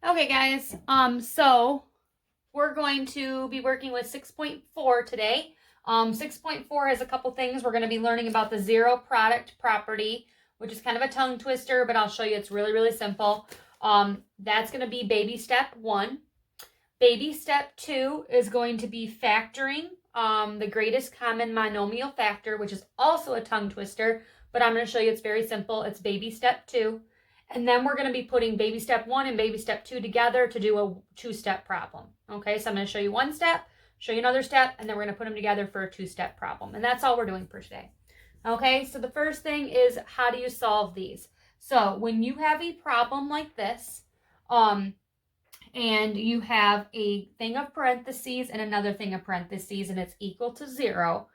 Okay, guys. So we're going to be working with 6.4 today. 6.4 has a couple things. We're going to be learning about the zero product property, which is kind of a tongue twister, but I'll show you it's really, really simple. That's going to be baby step 1. Baby step 2 is going to be factoring the greatest common monomial factor, which is also a tongue twister, but I'm going to show you it's very simple. It's baby step 2. And then we're going to be putting baby step 1 and baby step 2 together to do a 2-step problem. Okay, so I'm going to show you one step, show you another step, and then we're going to put them together for a 2-step problem. And that's all we're doing for today. Okay, so the first thing is, how do you solve these? So when you have a problem like this, and you have a thing of parentheses and another thing of parentheses, and it's equal to 0,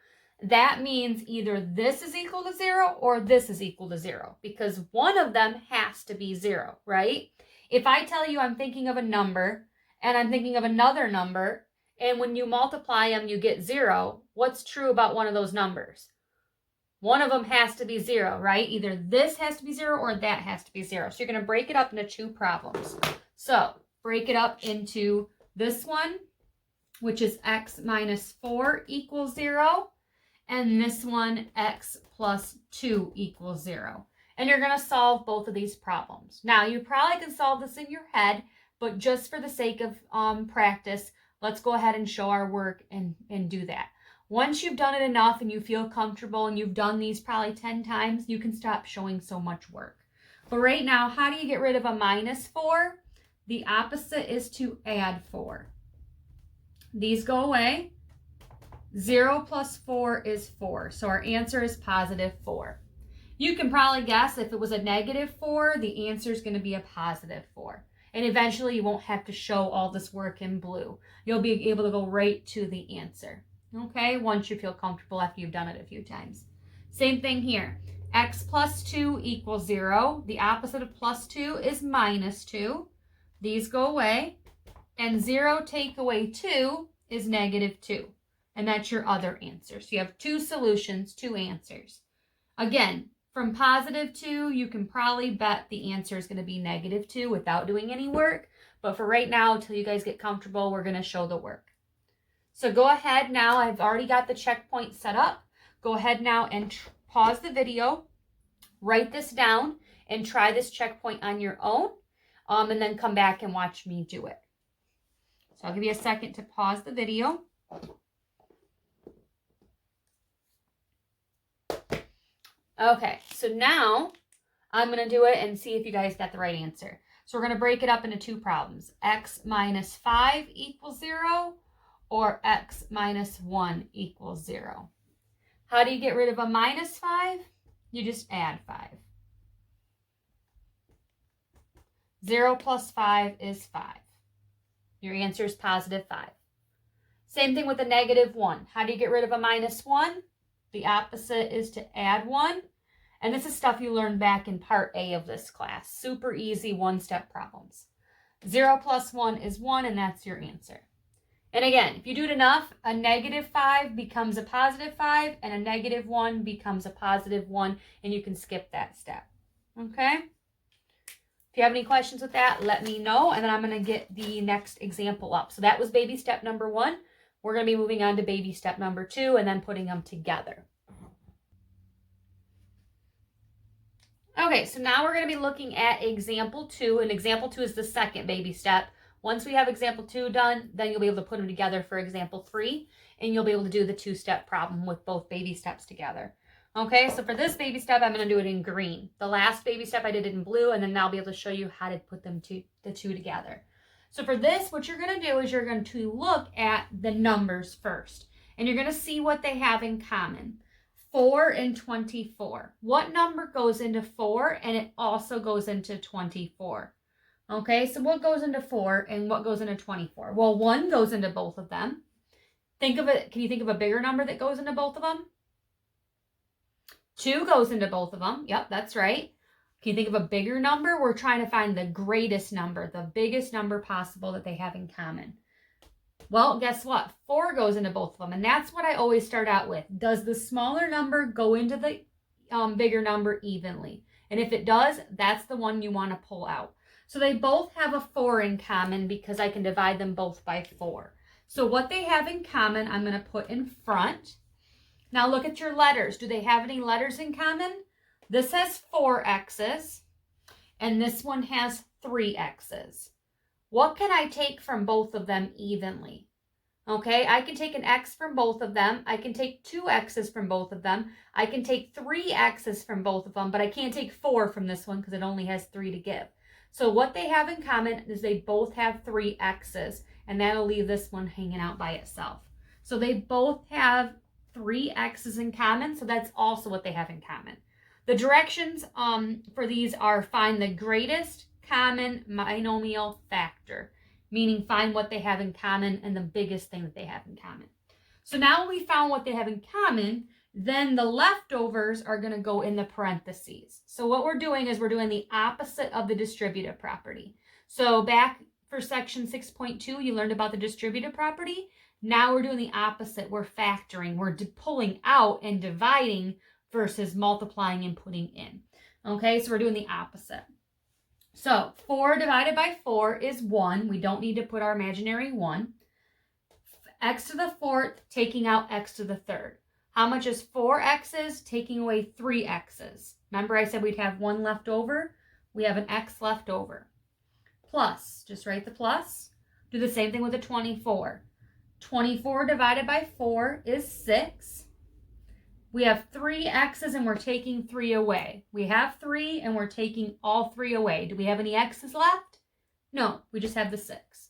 that means either this is equal to 0 or this is equal to 0, because one of them has to be 0, right? If I tell you I'm thinking of a number and I'm thinking of another number, and when you multiply them, you get 0, what's true about one of those numbers? One of them has to be 0, right? Either this has to be 0 or that has to be 0. So you're going to break it up into 2 problems. So break it up into this one, which is x minus 4 equals 0. And this one, x plus 2 equals 0. And you're going to solve both of these problems. Now, you probably can solve this in your head, but just for the sake of practice, let's go ahead and show our work and do that. Once you've done it enough and you feel comfortable and you've done these probably 10 times, you can stop showing so much work. But right now, how do you get rid of a minus 4? The opposite is to add 4. These go away. 0 plus 4 is 4. So our answer is positive 4. You can probably guess if it was a negative 4, the answer is going to be a positive 4. And eventually you won't have to show all this work in blue. You'll be able to go right to the answer. Okay, once you feel comfortable after you've done it a few times. Same thing here. X plus 2 equals 0. The opposite of plus 2 is minus 2. These go away. And 0 take away 2 is negative 2. And that's your other answer. So you have 2 solutions, 2 answers. Again, from positive 2, you can probably bet the answer is going to be negative 2 without doing any work. But for right now, until you guys get comfortable, we're going to show the work. So go ahead now. I've already got the checkpoint set up. Go ahead now and pause the video. Write this down and try this checkpoint on your own. And then come back and watch me do it. So I'll give you a second to pause the video. Okay, so now I'm going to do it and see if you guys got the right answer. So we're going to break it up into 2 problems. X minus 5 equals 0 or x minus 1 equals 0. How do you get rid of a minus 5? You just add 5. 0 plus 5 is 5. Your answer is positive 5. Same thing with a negative 1. How do you get rid of a minus 1? The opposite is to add 1. And this is stuff you learned back in part A of this class. Super easy 1-step problems. 0 plus 1 is 1, and that's your answer. And again, if you do it enough, a negative 5 becomes a positive 5, and a negative 1 becomes a positive 1, and you can skip that step. Okay? If you have any questions with that, let me know, and then I'm going to get the next example up. So that was baby step number 1. We're going to be moving on to baby step number 2, and then putting them together. Okay, so now we're going to be looking at example 2, and example 2 is the second baby step. Once we have example 2 done, then you'll be able to put them together for example 3, and you'll be able to do the 2-step problem with both baby steps together. Okay, so for this baby step, I'm going to do it in green. The last baby step, I did it in blue, and then I'll be able to show you how to put them the two together. So for this, what you're going to do is you're going to look at the numbers first, and you're going to see what they have in common. 4 and 24. What number goes into 4 and it also goes into 24? Okay, so what goes into 4 and what goes into 24? Well, 1 goes into both of them. Think of it. Can you think of a bigger number that goes into both of them? 2 goes into both of them. Yep, that's right. Can you think of a bigger number? We're trying to find the greatest number, the biggest number possible that they have in common. Well, guess what? 4 goes into both of them, and that's what I always start out with. Does the smaller number go into the bigger number evenly? And if it does, that's the one you want to pull out. So they both have a 4 in common because I can divide them both by 4. So what they have in common, I'm going to put in front. Now look at your letters. Do they have any letters in common? This has 4 X's, and this one has 3 X's. What can I take from both of them evenly? Okay, I can take an X from both of them. I can take 2 X's from both of them. I can take 3 X's from both of them, but I can't take 4 from this one because it only has 3 to give. So what they have in common is they both have 3 X's, and that'll leave this one hanging out by itself. So they both have 3 X's in common, so that's also what they have in common. The directions for these are find the greatest common binomial factor, meaning find what they have in common and the biggest thing that they have in common. So now we found what they have in common, then the leftovers are going to go in the parentheses. So what we're doing is we're doing the opposite of the distributive property. So back for section 6.2, you learned about the distributive property. Now we're doing the opposite. We're factoring. We're pulling out and dividing versus multiplying and putting in. Okay, so we're doing the opposite. So 4 divided by 4 is 1. We don't need to put our imaginary 1. X to the 4th, taking out x to the 3rd. How much is 4 x's taking away 3 x's? Remember I said we'd have 1 left over? We have an x left over. Plus, just write the plus. Do the same thing with the 24. 24 divided by 4 is 6. We have 3 x's and we're taking 3 away. We have 3 and we're taking all 3 away. Do we have any x's left? No, we just have the 6.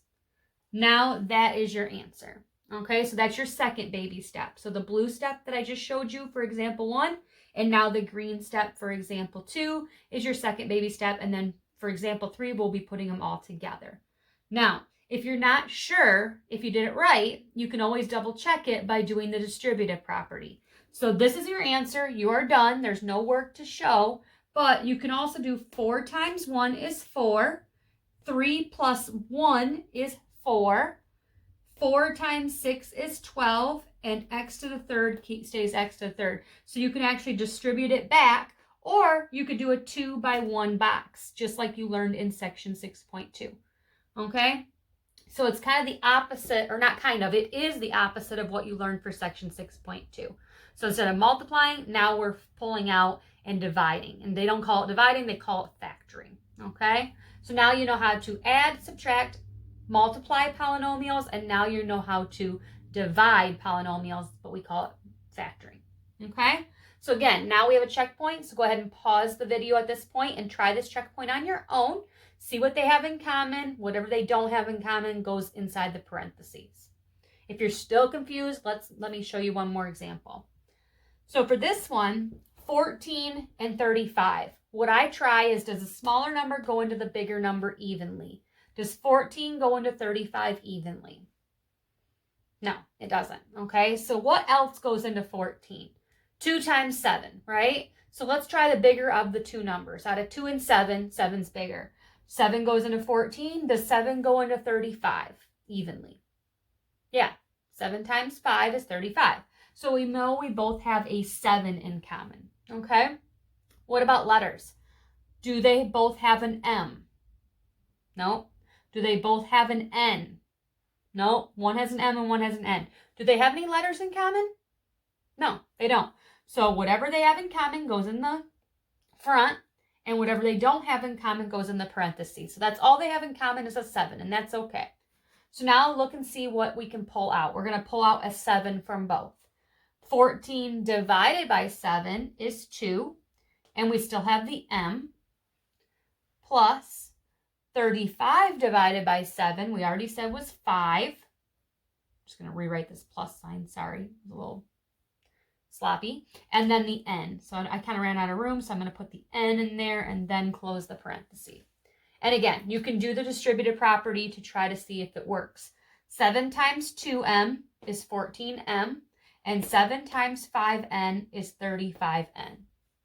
Now that is your answer. Okay, so that's your second baby step. So the blue step that I just showed you for example 1, and now the green step for example 2 is your second baby step, and then for example 3, we'll be putting them all together. Now, if you're not sure if you did it right, you can always double check it by doing the distributive property. So this is your answer. You are done. There's no work to show, but you can also do 4 times 1 is 4. 3 plus 1 is 4. 4 times 6 is 12, and x to the 3rd stays x to the 3rd. So you can actually distribute it back, or you could do a 2 by 1 box, just like you learned in section 6.2. Okay? So it's kind of the opposite, or not kind of, it is the opposite of what you learned for section 6.2. So instead of multiplying, now we're pulling out and dividing. And they don't call it dividing, they call it factoring. Okay? So now you know how to add, subtract, multiply polynomials, and now you know how to divide polynomials, but we call it factoring. Okay? So again, now we have a checkpoint, so go ahead and pause the video at this point and try this checkpoint on your own. See what they have in common. Whatever they don't have in common goes inside the parentheses. If you're still confused, let me show you one more example. So for this one, 14 and 35. What I try is, does a smaller number go into the bigger number evenly? Does 14 go into 35 evenly? No, it doesn't. Okay, so what else goes into 14? 2 times 7, right? So let's try the bigger of the two numbers. Out of 2 and 7, 7's bigger. 7 goes into 14. Does 7 go into 35 evenly? Yeah, 7 times 5 is 35. So we know we both have a 7 in common. Okay, what about letters? Do they both have an M? No. Do they both have an N? No, one has an M and one has an N. Do they have any letters in common? No, they don't. So whatever they have in common goes in the front, and whatever they don't have in common goes in the parentheses. So that's all they have in common is a 7, and that's okay. So now look and see what we can pull out. We're going to pull out a 7 from both. 14 divided by 7 is 2, and we still have the M, plus 35 divided by 7, we already said was 5. I'm just going to rewrite this plus sign, sorry, it was a little sloppy. And then the N. So I kind of ran out of room, so I'm going to put the N in there and then close the parenthesis. And again, you can do the distributive property to try to see if it works. 7 times 2M is 14M, and 7 times 5N is 35N.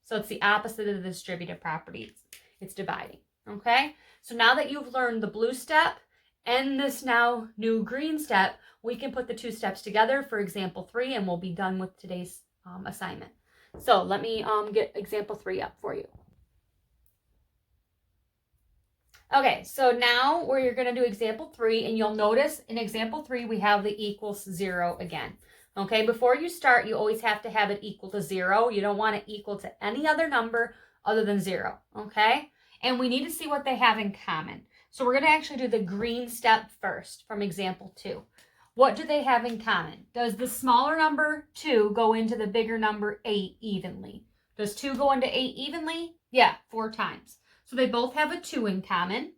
So it's the opposite of the distributive property. It's dividing, okay? So now that you've learned the blue step and this now new green step, we can put the two steps together for example 3, and we'll be done with today's assignment. So let me get example 3 up for you. Okay, so now we're going to do example 3, and you'll notice in example 3 we have the equals 0 again. Okay, before you start, you always have to have it equal to 0. You don't want it equal to any other number other than 0, okay? And we need to see what they have in common. So we're going to actually do the green step first from example 2. What do they have in common? Does the smaller number 2 go into the bigger number 8 evenly? Does 2 go into 8 evenly? Yeah, 4 times. So they both have a 2 in common.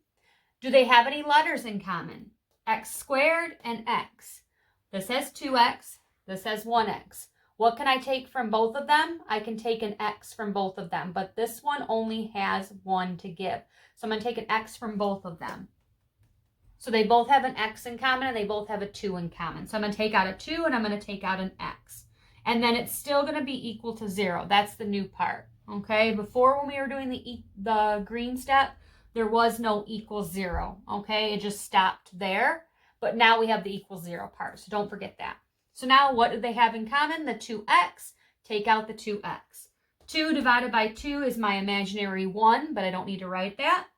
Do they have any letters in common? X squared and x. This has 2x. This has 1x. What can I take from both of them? I can take an x from both of them, but this one only has 1 to give. So I'm going to take an x from both of them. So they both have an x in common and they both have a 2 in common. So I'm going to take out a 2 and I'm going to take out an x. And then it's still going to be equal to 0. That's the new part. Okay, before when we were doing the green step, there was no equals 0. Okay, it just stopped there. But now we have the equals 0 part. So don't forget that. So now what do they have in common? The 2x. Take out the 2x. 2 divided by 2 is my imaginary 1, but I don't need to write that.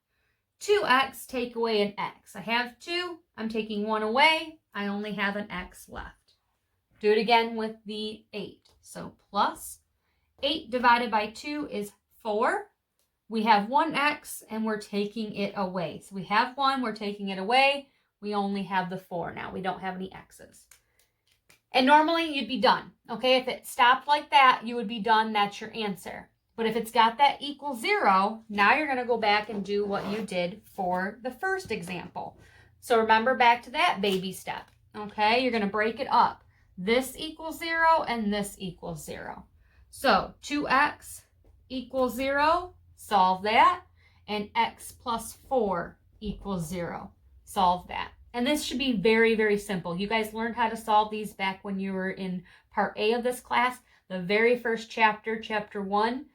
2x, take away an x. I have 2. I'm taking 1 away. I only have an x left. Do it again with the 8. So plus 8 divided by 2 is 4. We have 1x and we're taking it away. So we have 1, we're taking it away. We only have the 4 now. We don't have any x's. And normally you'd be done. Okay, if it stopped like that, you would be done. That's your answer. But if it's got that equal 0, now you're going to go back and do what you did for the first example. So remember back to that baby step. Okay, you're going to break it up. This equals 0 and this equals 0. So 2x equals 0, solve that. And x plus 4 equals 0, solve that. And this should be very, very simple. You guys learned how to solve these back when you were in part A of this class. The very first chapter, chapter 1,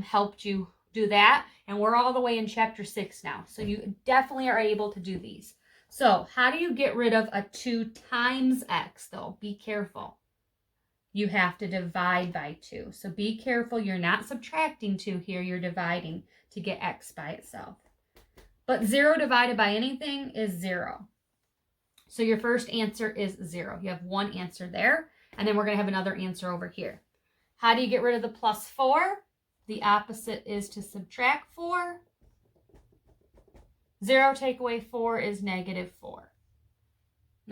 helped you do that. And we're all the way in chapter 6 now. So you definitely are able to do these. So how do you get rid of a 2 times x though? Be careful. You have to divide by 2. So be careful. You're not subtracting 2 here. You're dividing to get x by itself. But 0 divided by anything is 0. So your first answer is 0. You have one answer there. And then we're going to have another answer over here. How do you get rid of the plus 4? The opposite is to subtract 4. 0 take away 4 is negative 4.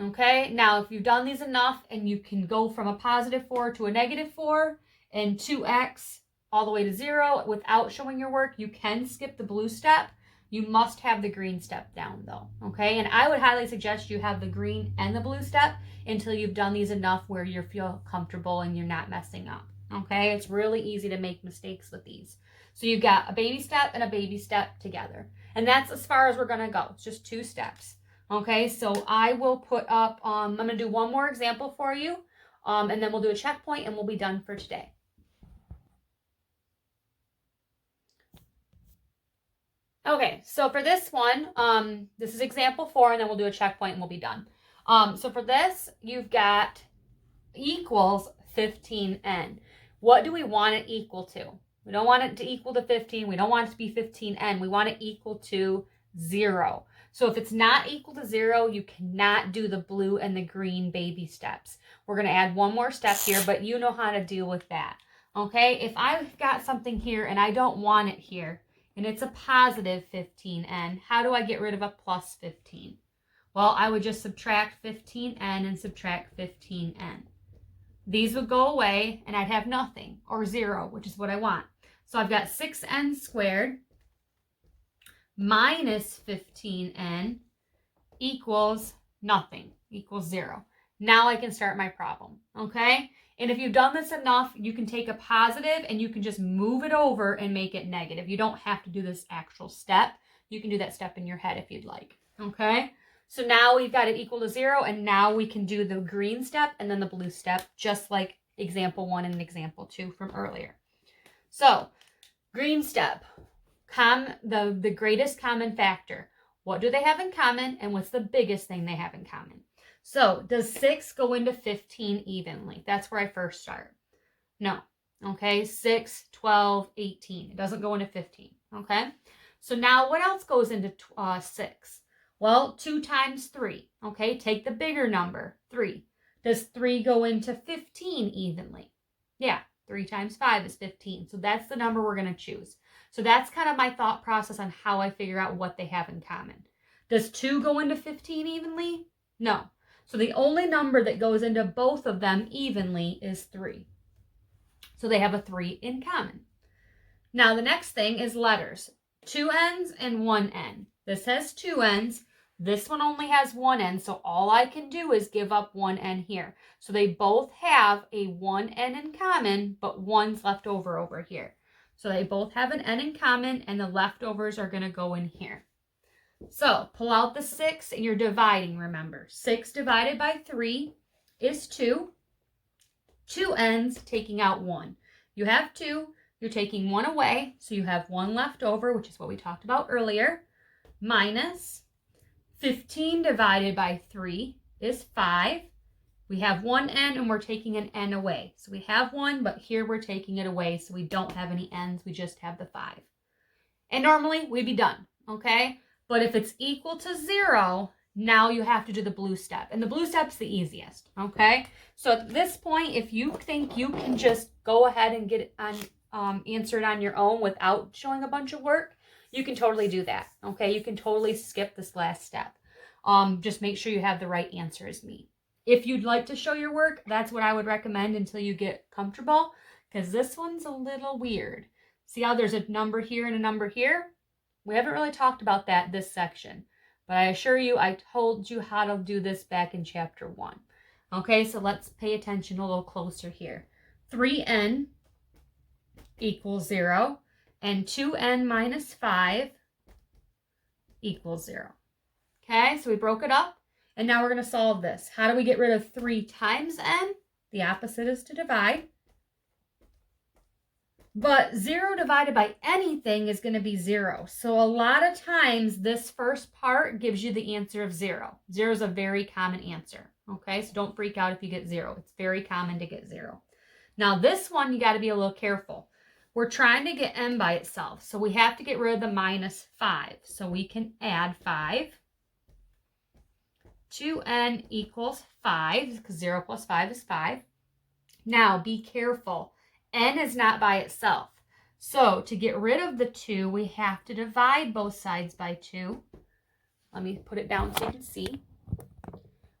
Okay, now if you've done these enough and you can go from a positive 4 to a negative 4 and 2x all the way to 0 without showing your work, you can skip the blue step. You must have the green step down though, okay? And I would highly suggest you have the green and the blue step until you've done these enough where you feel comfortable and you're not messing up, okay? It's really easy to make mistakes with these. So you've got a baby step and a baby step together. And that's as far as we're gonna go. It's just 2 steps, okay? So I will put up, I'm gonna do one more example for you, and then we'll do a checkpoint and we'll be done for today. Okay, so for this one, this is example 4, and then we'll do a checkpoint and we'll be done. So for this, you've got equals 15n. What do we want it equal to? We don't want it to equal to 15. We don't want it to be 15n. We want it equal to 0. So if it's not equal to 0, you cannot do the blue and the green baby steps. We're going to add one more step here, but you know how to deal with that. Okay, if I've got something here and I don't want it here, and it's a positive 15n, how do I get rid of a plus 15? Well, I would just subtract 15n and subtract 15n. These would go away and I'd have nothing, or 0, which is what I want. So I've got 6n squared minus 15n equals nothing, equals 0. Now I can start my problem, okay? And if you've done this enough, you can take a positive and you can just move it over and make it negative. You don't have to do this actual step. You can do that step in your head if you'd like, okay? So now we've got it equal to 0, and now we can do the green step and then the blue step, just like example 1 and example 2 from earlier. So green step, the greatest common factor. What do they have in common, and what's the biggest thing they have in common? So does 6 go into 15 evenly? That's where I first start. No. Okay, 6, 12, 18. It doesn't go into 15. Okay, So now what else goes into 6? Well, 2 times 3. Okay, take the bigger number, 3. Does 3 go into 15 evenly? Yeah, 3 times 5 is 15. So that's the number we're going to choose. So that's kind of my thought process on how I figure out what they have in common. Does 2 go into 15 evenly? No. So the only number that goes into both of them evenly is 3. So they have a 3 in common. Now the next thing is letters. 2 N's and 1 N. This has 2 N's. This one only has 1 N, so all I can do is give up 1 N here. So they both have a 1 N in common, but 1's left over here. So they both have an N in common, and the leftovers are going to go in here. So pull out the 6, and you're dividing, remember. 6 divided by 3 is 2. 2 N's, taking out 1. You have 2, you're taking 1 away, so you have 1 left over, which is what we talked about earlier, minus 15 divided by 3 is 5. We have 1 N and we're taking an N away. So we have 1, but here we're taking it away, so we don't have any N's, we just have the 5. And normally we'd be done, okay? But if it's equal to 0, now you have to do the blue step. And the blue step's the easiest, okay? So at this point, if you think you can just go ahead and get it on, answer it on your own without showing a bunch of work, you can totally do that, okay? You can totally skip this last step. Just make sure you have the right answer as me. If you'd like to show your work, that's what I would recommend until you get comfortable, because this one's a little weird. See how there's a number here and a number here? We haven't really talked about that this section, but I assure you I told you how to do this back in chapter 1. Okay, so let's pay attention a little closer here. 3n equals 0. And 2n minus 5 equals 0. Okay, so we broke it up. And now we're going to solve this. How do we get rid of 3 times n? The opposite is to divide. But 0 divided by anything is going to be 0. So a lot of times this first part gives you the answer of 0. 0 is a very common answer. Okay, so don't freak out if you get 0. It's very common to get 0. Now this one, you got to be a little careful. We're trying to get n by itself, so we have to get rid of the minus 5. So we can add 5. 2n equals 5, because 0 plus 5 is 5. Now, be careful. N is not by itself. So to get rid of the 2, we have to divide both sides by 2. Let me put it down so you can see.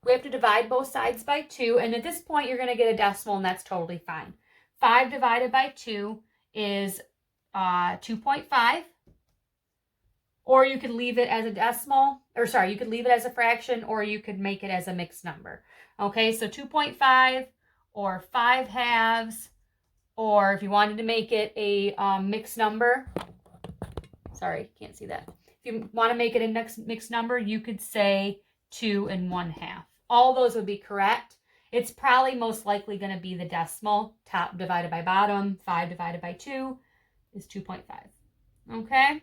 We have to divide both sides by 2, and at this point, you're going to get a decimal, and that's totally fine. 5 divided by 2 is 2.5, or you could leave it as a decimal, or sorry, you could leave it as a fraction, or you could make it as a mixed number. Okay, so 2.5 or 5 halves, or if you wanted to make it a mixed number, sorry, can't see that. If you want to make it a mixed number, you could say 2 and 1/2. All those would be correct. It's probably most likely going to be the decimal, top divided by bottom. 5 divided by 2 is 2.5. Okay?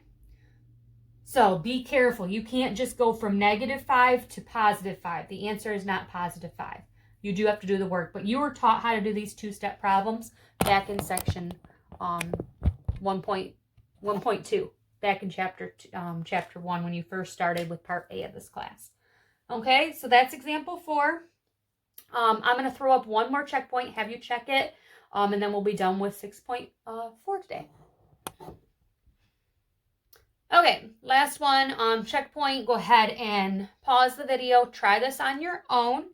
So be careful. You can't just go from -5 to +5. The answer is not +5. You do have to do the work. But you were taught how to do these 2-step problems back in section 1.2, back in chapter 1 when you first started with part A of this class. Okay, so that's example 4. I'm going to throw up one more checkpoint, have you check it, and then we'll be done with 6.4 today. Okay, last one, checkpoint. Go ahead and pause the video. Try this on your own.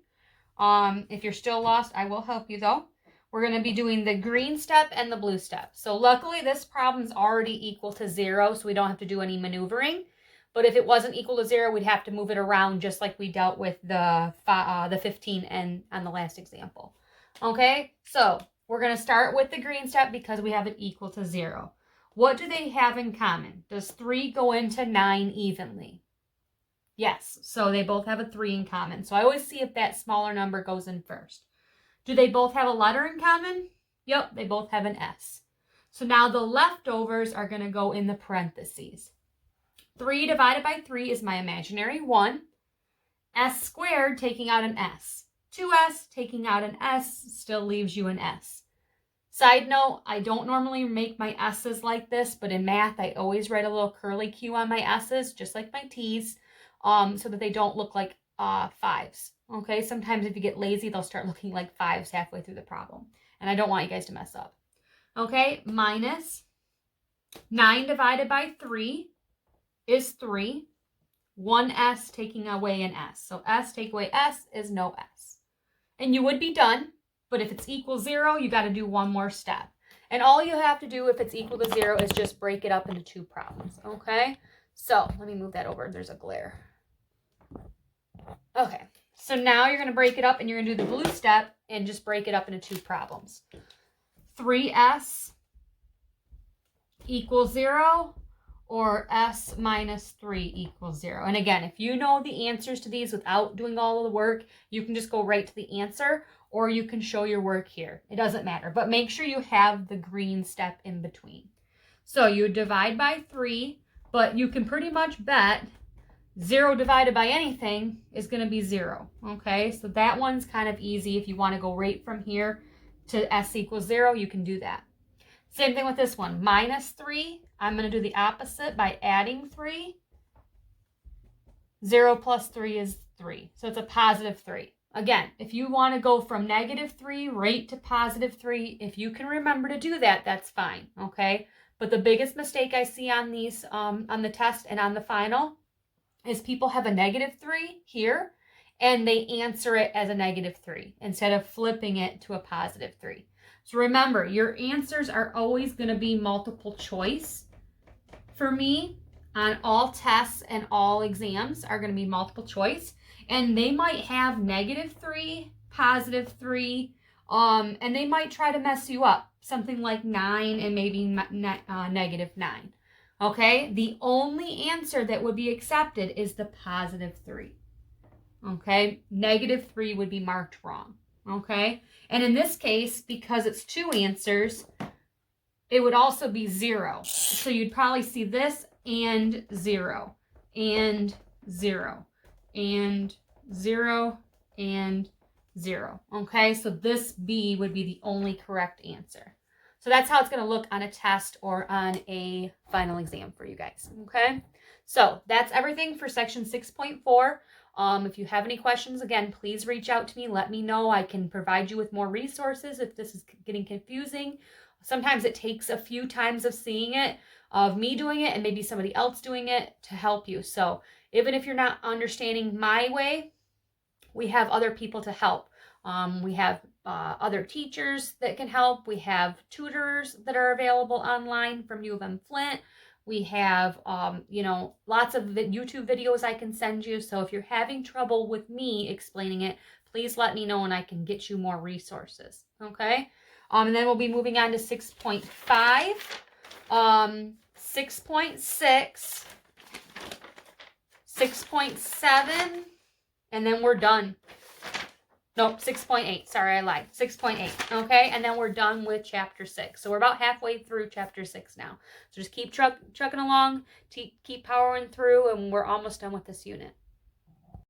If you're still lost, I will help you though. We're going to be doing the green step and the blue step. So luckily this problem's already equal to 0, so we don't have to do any maneuvering. But if it wasn't equal to 0, we'd have to move it around just like we dealt with the 15 and on the last example. Okay, so we're going to start with the green step because we have it equal to 0. What do they have in common? Does 3 go into 9 evenly? Yes, so they both have a 3 in common. So I always see if that smaller number goes in first. Do they both have a letter in common? Yep, they both have an S. So now the leftovers are going to go in the parentheses. 3 divided by 3 is my imaginary 1. S squared taking out an S. 2s taking out an S still leaves you an S. Side note, I don't normally make my S's like this, but in math, I always write a little curly Q on my S's, just like my T's, so that they don't look like 5s. Okay, sometimes if you get lazy, they'll start looking like 5s halfway through the problem. And I don't want you guys to mess up. Okay, minus 9 divided by 3 is 3. 1s taking away an s. So s take away s is no s. And you would be done, but if it's equal 0, you got to do one more step. And all you have to do if it's equal to 0 is just break it up into 2 problems, okay? So let me move that over. There's a glare. Okay, so now you're going to break it up and you're going to do the blue step and just break it up into 2 problems. 3s equals 0 or s minus 3 equals 0. And again, if you know the answers to these without doing all of the work, you can just go right to the answer, or you can show your work here. It doesn't matter, but make sure you have the green step in between. So you divide by 3, but you can pretty much bet 0 divided by anything is going to be 0. Okay, so that one's kind of easy. If you want to go right from here to s equals 0, you can do that. Same thing with this one, minus 3. I'm going to do the opposite by adding 3. 0 plus 3 is 3. So it's a positive 3. Again, if you want to go from negative 3 right to positive 3, if you can remember to do that, that's fine. Okay. But the biggest mistake I see on these, on the test and on the final, is people have a negative 3 here and they answer it as a negative 3 instead of flipping it to a positive 3. So remember, your answers are always going to be multiple choice. For me, on all tests and all exams are going to be multiple choice. And they might have negative 3, positive 3, and they might try to mess you up. Something like 9 and maybe negative 9. Okay? The only answer that would be accepted is the positive 3. Okay? Negative 3 would be marked wrong. Okay? And in this case, because it's 2 answers, it would also be 0. So you'd probably see this and 0, and 0, and 0, and 0. Okay, so this B would be the only correct answer. So that's how it's going to look on a test or on a final exam for you guys. Okay, so that's everything for section 6.4. If you have any questions, again, please reach out to me. Let me know. I can provide you with more resources if this is getting confusing. Sometimes it takes a few times of seeing it, of me doing it and maybe somebody else doing it to help you. So even if you're not understanding my way, we have other people to help. We have other teachers that can help. We have tutors that are available online from U of M Flint. We have, lots of YouTube videos I can send you. So if you're having trouble with me explaining it, please let me know and I can get you more resources. Okay. And then we'll be moving on to 6.5, 6.6, 6.7, and then we're done. Nope, 6.8. Sorry, I lied. 6.8. Okay, and then we're done with chapter 6. So we're about halfway through chapter 6 now. So just keep trucking along, keep powering through, and we're almost done with this unit.